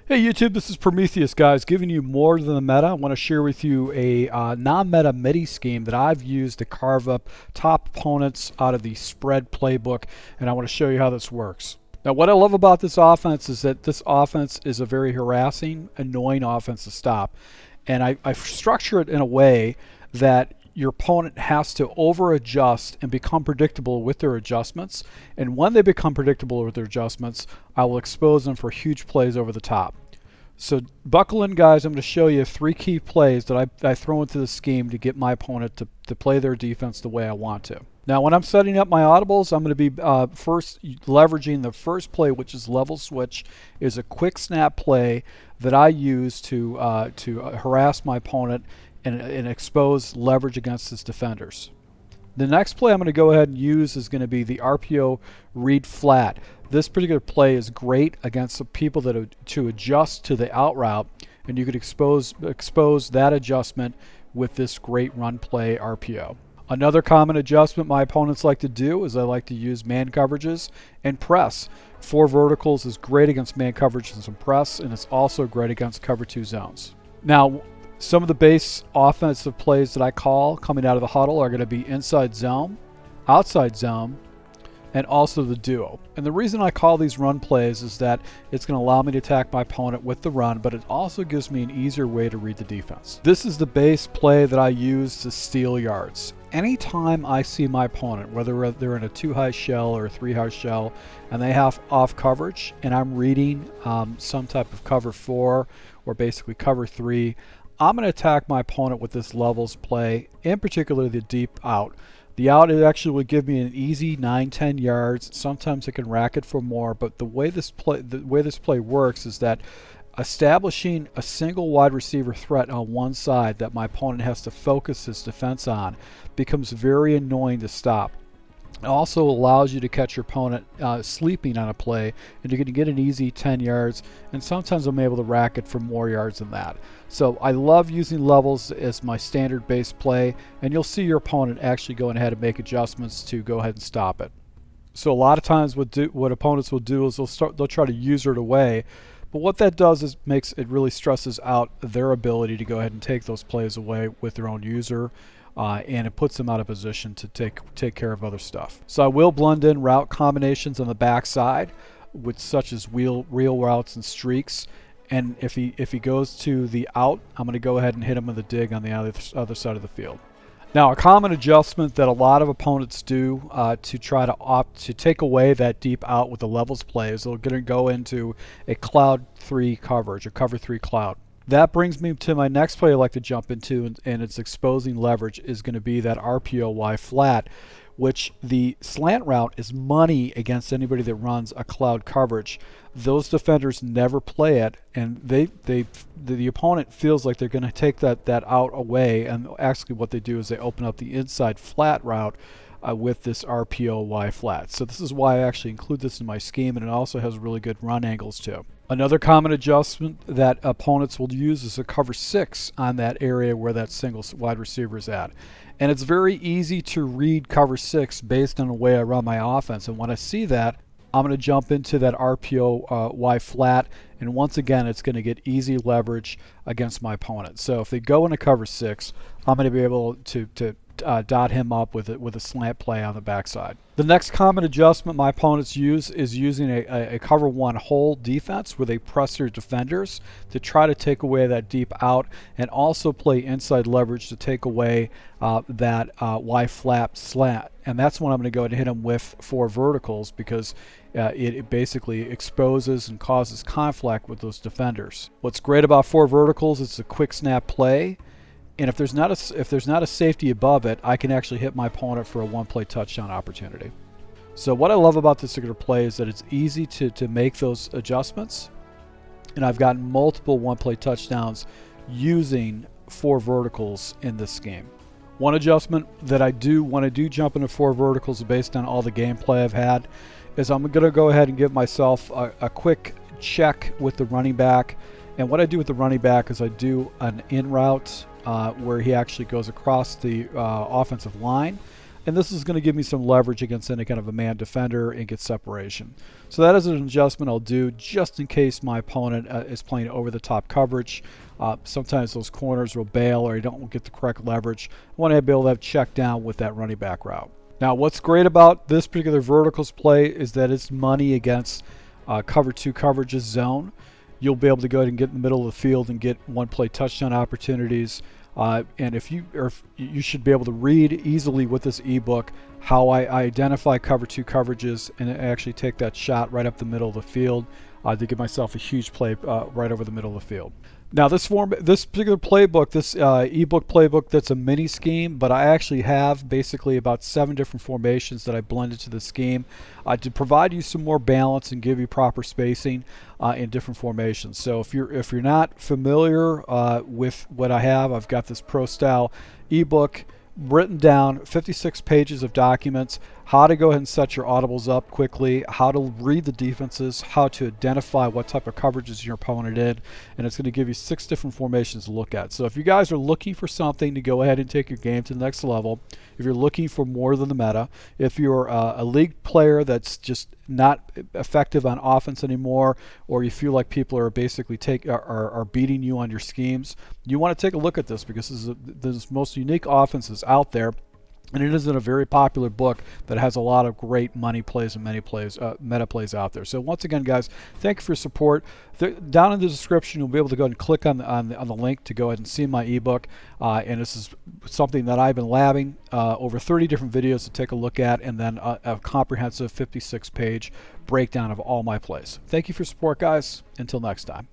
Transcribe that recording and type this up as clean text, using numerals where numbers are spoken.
Hey YouTube, this is Prometheus, guys, giving you more than the meta. I want to share with you a non-meta MIDI scheme that I've used to carve up top opponents out of the spread playbook, and I want to show you how this works. Now, what I love about this offense is that this offense is a very harassing, annoying offense to stop, and I structure it in a way that your opponent has to over-adjust and become predictable with their adjustments. And when they become predictable with their adjustments, I will expose them for huge plays over the top. So buckle in, guys. I'm going to show you 3 key plays that I throw into the scheme to get my opponent to play their defense the way I want to. Now, when I'm setting up my audibles, I'm going to be first leveraging the first play, which is level switch, is a quick snap play that I use to harass my opponent and expose leverage against his defenders. The next play I'm going to go ahead and use is going to be the RPO read flat. This particular play is great against the people that are to adjust to the out route, and you could expose that adjustment with this great run play RPO. Another common adjustment my opponents like to do is I like to use man coverages and press. 4 verticals is great against man coverages and press, and it's also great against cover 2 zones. Now, some of the base offensive plays that I call coming out of the huddle are going to be inside zone, outside zone, and also the duo. And the reason I call these run plays is that it's going to allow me to attack my opponent with the run, but it also gives me an easier way to read the defense. This is the base play that I use to steal yards. Anytime I see my opponent, whether they're in a 2-high shell or a 3-high shell, and they have off coverage, and I'm reading some type of cover 4 or basically cover 3, I'm going to attack my opponent with this levels play, in particular the deep out. The out, it actually would give me an easy 9-10 yards. Sometimes it can rack it for more, but the way this play works is that establishing a single wide receiver threat on one side that my opponent has to focus his defense on becomes very annoying to stop. It also allows you to catch your opponent sleeping on a play, and you're going to get an easy 10 yards, and sometimes I'm able to rack it for more yards than that. So I love using levels as my standard base play, and you'll see your opponent actually going ahead and make adjustments to go ahead and stop it. So a lot of times what opponents will do is they'll try to user it away, but what that does is it really stresses out their ability to go ahead and take those plays away with their own user. And it puts them out of position to take care of other stuff. So I will blend in route combinations on the backside, with such as wheel routes and streaks. And if he goes to the out, I'm going to go ahead and hit him with a dig on the other side of the field. Now, a common adjustment that a lot of opponents do to try to take away that deep out with the levels play is they're going to go into a cloud 3 coverage, or cover 3 cloud. That brings me to my next play I like to jump into, and it's exposing leverage, is going to be that RPO Y flat, which the slant route is money against anybody that runs a cloud coverage. Those defenders never play it, and the opponent feels like they're going to take that out away, and actually what they do is they open up the inside flat route with this RPO Y flat. So this is why I actually include this in my scheme, and it also has really good run angles too. Another common adjustment that opponents will use is a cover 6 on that area where that single wide receiver is at. And it's very easy to read cover 6 based on the way I run my offense. And when I see that, I'm going to jump into that RPO Y flat, and once again it's going to get easy leverage against my opponent. So if they go into cover 6, I'm going to be able to dot him up with a slant play on the backside. The next common adjustment my opponents use is using a cover 1 hole defense where they press their defenders to try to take away that deep out, and also play inside leverage to take away that Y flap slant. And that's when I'm going to go ahead and hit them with 4 verticals, because it basically exposes and causes conflict with those defenders. What's great about 4 verticals is it's a quick snap play. And if there's not a safety above it, I can actually hit my opponent for a 1-play touchdown opportunity. So what I love about this particular play is that it's easy to make those adjustments, and I've gotten multiple 1-play touchdowns using 4 verticals in this game. One adjustment that I do when I do jump into 4 verticals based on all the gameplay I've had is I'm going to go ahead and give myself a quick check with the running back. And what I do with the running back is I do an in route where he actually goes across the offensive line. and this is going to give me some leverage against any kind of a man defender and get separation. So that is an adjustment I'll do just in case my opponent is playing over the top coverage. Sometimes those corners will bail or you don't get the correct leverage. I want to be able to have check down with that running back route. Now what's great about this particular verticals play is that it's money against cover 2 coverages zone. You'll be able to go ahead and get in the middle of the field and get one play touchdown opportunities. And if you should be able to read easily with this ebook how I identify cover 2 coverages and actually take that shot right up the middle of the field to give myself a huge play right over the middle of the field. Now this particular playbook, this ebook playbook, that's a mini scheme, but I actually have basically about 7 different formations that I blended to the scheme to provide you some more balance and give you proper spacing in different formations. So if you're not familiar with what I have, I've got this pro style ebook written down, 56 pages of documents, how to go ahead and set your audibles up quickly, how to read the defenses, how to identify what type of coverages your opponent in, and it's going to give you 6 different formations to look at. So if you guys are looking for something to go ahead and take your game to the next level, if you're looking for more than the meta, if you're a league player that's just not effective on offense anymore, or you feel like people are basically are beating you on your schemes, you want to take a look at this because this is the most unique offenses out there. And it is in a very popular book that has a lot of great money plays and many plays, meta plays out there. So once again, guys, thank you for your support. Down in the description, you'll be able to go ahead and click on the link to go ahead and see my ebook. And this is something that I've been labbing over 30 different videos to take a look at, and then a comprehensive 56-page breakdown of all my plays. Thank you for your support, guys. Until next time.